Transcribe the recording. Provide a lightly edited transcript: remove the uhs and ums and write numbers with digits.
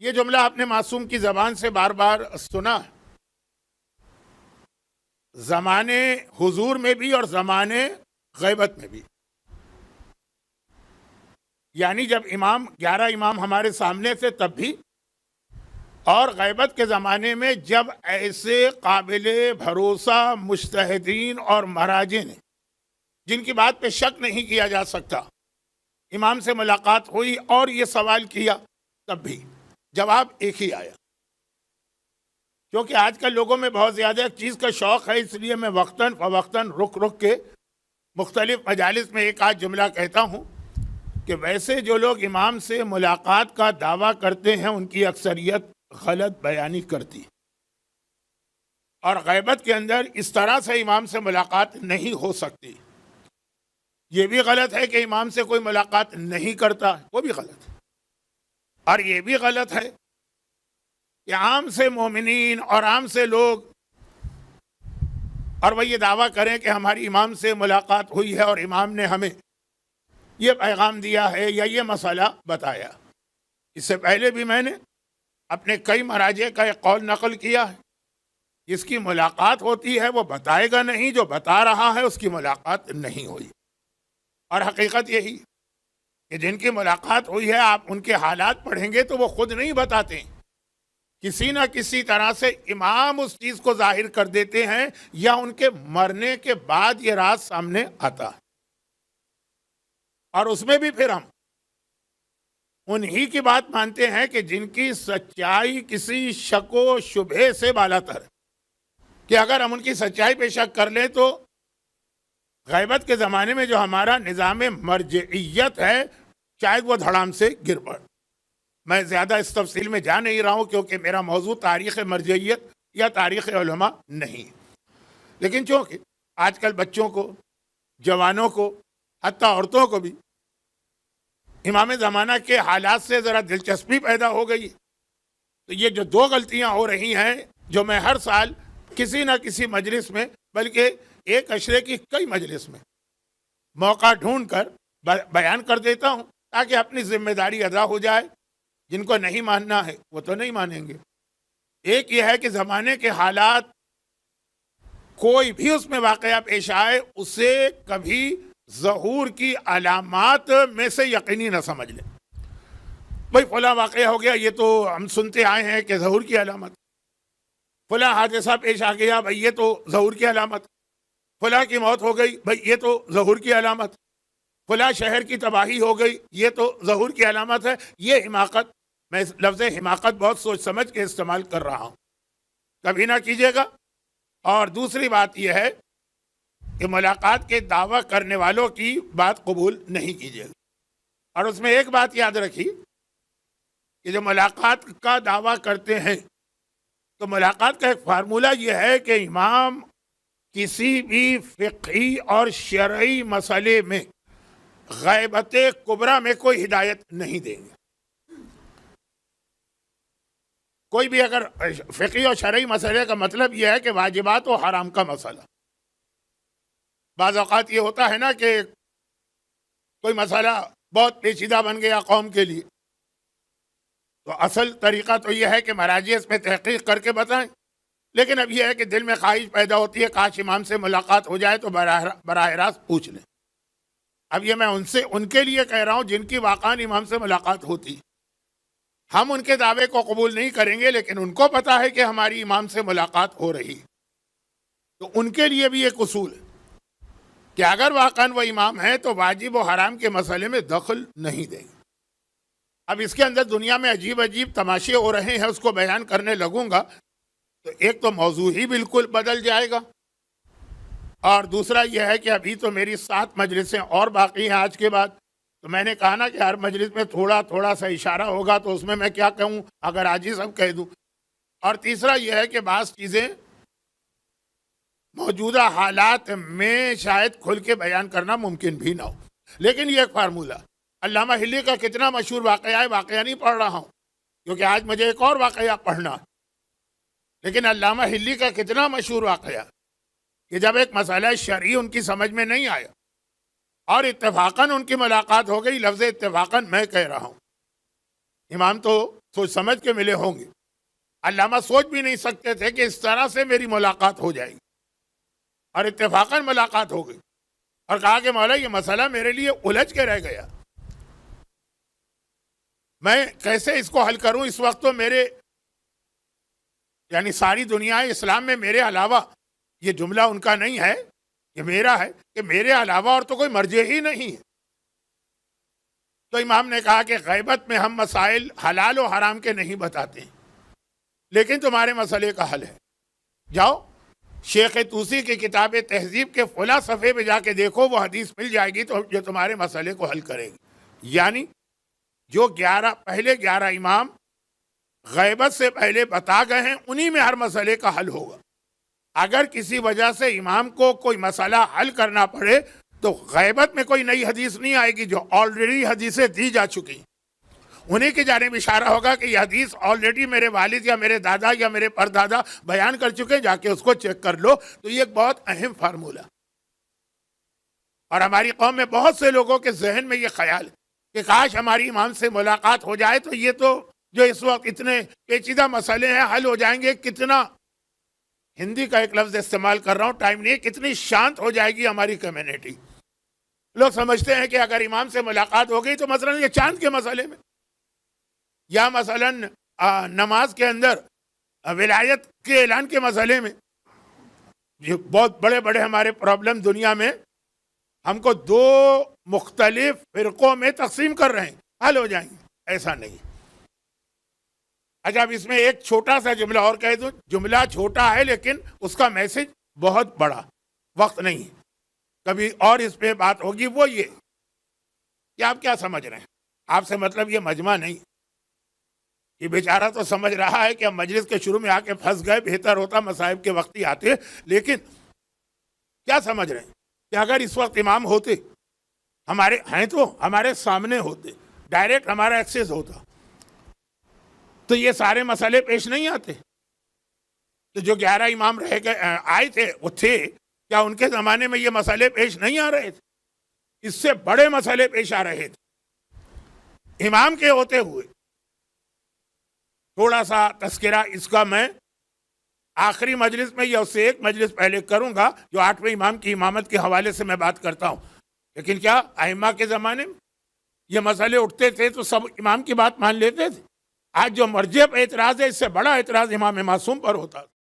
یہ جملہ آپ نے معصوم کی زبان سے بار بار سنا، زمانے حضور میں بھی اور زمانے غیبت میں بھی، یعنی جب 11 امام ہمارے سامنے تھے تب بھی، اور غیبت کے زمانے میں جب ایسے قابل بھروسہ مجتہدین اور مراجع نے جن کی بات پہ شک نہیں کیا جا سکتا امام سے ملاقات ہوئی اور یہ سوال کیا، تب بھی جواب ایک ہی آیا۔ کیونکہ آج کل لوگوں میں بہت زیادہ ایک چیز کا شوق ہے، اس لیے میں وقتاً فوقتاً رک کے مختلف مجالس میں ایک آدھ جملہ کہتا ہوں کہ ویسے جو لوگ امام سے ملاقات کا دعویٰ کرتے ہیں ان کی اکثریت غلط بیانی کرتی، اور غیبت کے اندر اس طرح سے امام سے ملاقات نہیں ہو سکتی۔ یہ بھی غلط ہے کہ امام سے کوئی ملاقات نہیں کرتا، وہ بھی غلط ہے۔ اور یہ بھی غلط ہے کہ عام سے مومنین اور عام سے لوگ اور وہ یہ دعویٰ کریں کہ ہماری امام سے ملاقات ہوئی ہے اور امام نے ہمیں یہ پیغام دیا ہے یا یہ مسئلہ بتایا۔ اس سے پہلے بھی میں نے اپنے کئی مراجع کا ایک قول نقل کیا ہے، جس کی ملاقات ہوتی ہے وہ بتائے گا نہیں، جو بتا رہا ہے اس کی ملاقات نہیں ہوئی۔ اور حقیقت یہی کہ جن کی ملاقات ہوئی ہے آپ ان کے حالات پڑھیں گے تو وہ خود نہیں بتاتے، کسی نہ کسی طرح سے امام اس چیز کو ظاہر کر دیتے ہیں یا ان کے مرنے کے بعد یہ راز سامنے آتا ہے، اور اس میں بھی پھر ہم انہی کی بات مانتے ہیں کہ جن کی سچائی کسی شک و شبہے سے بالاتر ہے، کہ اگر ہم ان کی سچائی پہ شک کر لیں تو غیبت کے زمانے میں جو ہمارا نظام مرجعیت ہے شاید وہ دھڑام سے گر پڑ۔ میں زیادہ اس تفصیل میں جا نہیں رہا ہوں کیونکہ میرا موضوع تاریخ مرجعیت یا تاریخ علماء نہیں، لیکن چونکہ آج کل بچوں کو، جوانوں کو، حتیٰ عورتوں کو بھی امام زمانہ کے حالات سے ذرا دلچسپی پیدا ہو گئی، تو یہ جو دو غلطیاں ہو رہی ہیں جو میں ہر سال کسی نہ کسی مجلس میں، بلکہ ایک عشرے کی کئی مجلس میں موقع ڈھونڈ کر بیان کر دیتا ہوں تاکہ اپنی ذمہ داری ادا ہو جائے۔ جن کو نہیں ماننا ہے وہ تو نہیں مانیں گے۔ ایک یہ ہے کہ زمانے کے حالات کوئی بھی اس میں واقعہ پیش آئے اسے کبھی ظہور کی علامات میں سے یقینی نہ سمجھ لیں۔ بھئی فلاں واقعہ ہو گیا، یہ تو ہم سنتے آئے ہیں کہ ظہور کی علامت، فلاں حادثہ پیش آ گیا، بھئی یہ تو ظہور کی علامت، فلاں کی موت ہو گئی، بھئی یہ تو ظہور کی علامت، فلاں شہر کی تباہی ہو گئی، یہ تو ظہور کی علامت ہے۔ یہ حماقت، میں لفظ حماقت بہت سوچ سمجھ کے استعمال کر رہا ہوں، کبھی نہ کیجیے گا۔ اور دوسری بات یہ ہے کہ ملاقات کے دعویٰ کرنے والوں کی بات قبول نہیں کیجیے گا۔ اور اس میں ایک بات یاد رکھی کہ جو ملاقات کا دعویٰ کرتے ہیں تو ملاقات کا ایک فارمولہ یہ ہے کہ امام کسی بھی فقہی اور شرعی مسئلے میں غیبت کبریٰ میں کوئی ہدایت نہیں دیں گے۔ کوئی بھی اگر فقہی اور شرعی مسئلے کا مطلب یہ ہے کہ واجبات و حرام کا مسئلہ، بعض اوقات یہ ہوتا ہے نا کہ کوئی مسئلہ بہت پیچیدہ بن گیا قوم کے لیے، تو اصل طریقہ تو یہ ہے کہ مراجع اس میں تحقیق کر کے بتائیں، لیکن اب یہ ہے کہ دل میں خواہش پیدا ہوتی ہے کاش امام سے ملاقات ہو جائے تو براہ راست پوچھ لیں۔ اب یہ میں ان کے لیے کہہ رہا ہوں جن کی واقعاً امام سے ملاقات ہوتی، ہم ان کے دعوے کو قبول نہیں کریں گے، لیکن ان کو پتا ہے کہ ہماری امام سے ملاقات ہو رہی، تو ان کے لیے بھی ایک اصول ہے کہ اگر واقعاً وہ امام ہیں تو واجب و حرام کے مسئلے میں دخل نہیں دیں گے۔ اب اس کے اندر دنیا میں عجیب عجیب تماشے ہو رہے ہیں، اس کو بیان کرنے لگوں گا تو ایک تو موضوع ہی بالکل بدل جائے گا، اور دوسرا یہ ہے کہ ابھی تو میری 7 مجلسیں اور باقی ہیں آج کے بعد، تو میں نے کہا نا کہ ہر مجلس میں تھوڑا تھوڑا سا اشارہ ہوگا تو اس میں کیا کہوں اگر آج ہی سب کہہ دوں۔ اور تیسرا یہ ہے کہ بعض چیزیں موجودہ حالات میں شاید کھل کے بیان کرنا ممکن بھی نہ ہو، لیکن یہ ایک فارمولہ۔ علامہ ہلی کا کتنا مشہور واقعہ ہے، واقعہ نہیں پڑھ رہا ہوں کیونکہ آج مجھے ایک اور واقعہ پڑھنا ہے، لیکن علامہ ہلی کا کتنا مشہور واقعہ کہ جب ایک مسئلہ شرعی ان کی سمجھ میں نہیں آیا اور اتفاقاً ان کی ملاقات ہو گئی، لفظ اتفاقاً میں کہہ رہا ہوں، امام تو سوچ سمجھ کے ملے ہوں گے. علامہ سوچ بھی نہیں سکتے تھے کہ اس طرح سے میری ملاقات ہو جائے گی, اور اتفاقاً ملاقات ہو گئی, اور کہا کہ مولا یہ مسئلہ میرے لیے الجھ کے رہ گیا, میں کیسے اس کو حل کروں. اس وقت تو میرے یعنی ساری دنیا اسلام میں میرے علاوہ, یہ جملہ ان کا نہیں ہے, یہ میرا ہے, کہ میرے علاوہ اور تو کوئی مرجع ہی نہیں ہے. تو امام نے کہا کہ غیبت میں ہم مسائل حلال و حرام کے نہیں بتاتے ہیں, لیکن تمہارے مسئلے کا حل ہے. جاؤ شیخ طوسی کی کتاب تہذیب کے فلاں صفحے پہ جا کے دیکھو, وہ حدیث مل جائے گی تو جو تمہارے مسئلے کو حل کرے گی. یعنی جو 11 امام غیبت سے پہلے بتا گئے ہیں, انہی میں ہر مسئلے کا حل ہوگا. اگر کسی وجہ سے امام کو کوئی مسئلہ حل کرنا پڑے تو غیبت میں کوئی نئی حدیث نہیں آئے گی, جو آلریڈی حدیثیں دی جا چکی, انہیں کی جانب اشارہ ہوگا کہ یہ حدیث آلریڈی میرے والد یا میرے دادا یا میرے پردادا بیان کر چکے, جا کے اس کو چیک کر لو. تو یہ ایک بہت اہم فارمولہ, اور ہماری قوم میں بہت سے لوگوں کے ذہن میں یہ خیال ہے کہ کاش ہماری امام سے ملاقات ہو جائے تو یہ تو جو اس وقت اتنے پیچیدہ مسئلے ہیں حل ہو جائیں گے. کتنا, ہندی کا ایک لفظ استعمال کر رہا ہوں, ٹائم نہیں ہے, کتنی شانت ہو جائے گی ہماری کمیونٹی. لوگ سمجھتے ہیں کہ اگر امام سے ملاقات ہو گئی تو مثلا یہ چاند کے مسئلے میں, یا مثلا نماز کے اندر ولایت کے اعلان کے مسئلے میں, یہ بہت بڑے بڑے ہمارے پرابلم دنیا میں ہم کو 2 مختلف فرقوں میں تقسیم کر رہے ہیں, حل ہو جائیں گے. ایسا نہیں. اچھا اب اس میں ایک چھوٹا سا جملہ اور کہہ دوں, جملہ چھوٹا ہے لیکن اس کا میسج بہت بڑا, وقت نہیں ہے, کبھی اور اس پہ بات ہوگی. وہ یہ کہ آپ کیا سمجھ رہے ہیں, آپ سے مطلب یہ مجمع نہیں, یہ بیچارہ تو سمجھ رہا ہے کہ ہم مجلس کے شروع میں آ کے پھنس گئے, بہتر ہوتا مصائب کے وقت ہی آتے. لیکن کیا سمجھ رہے ہیں کہ اگر اس وقت امام ہوتے, ہمارے ہیں تو ہمارے سامنے ہوتے, ڈائریکٹ ہمارا ایکسیس ہوتا, تو یہ سارے مسئلے پیش نہیں آتے. تو جو 11 امام رہ گئے آئے تھے وہ تھے, کیا ان کے زمانے میں یہ مسئلے پیش نہیں آ رہے تھے؟ اس سے بڑے مسئلے پیش آ رہے تھے امام کے ہوتے ہوئے. تھوڑا سا تذکرہ اس کا میں آخری مجلس میں یا اس سے ایک مجلس پہلے کروں گا, جو 8ویں امام کی امامت کے حوالے سے میں بات کرتا ہوں. لیکن کیا ائمہ کے زمانے میں یہ مسئلے اٹھتے تھے تو سب امام کی بات مان لیتے تھے؟ آج جو مرجع پہ اعتراض ہے, اس سے بڑا اعتراض امام معصوم پر ہوتا.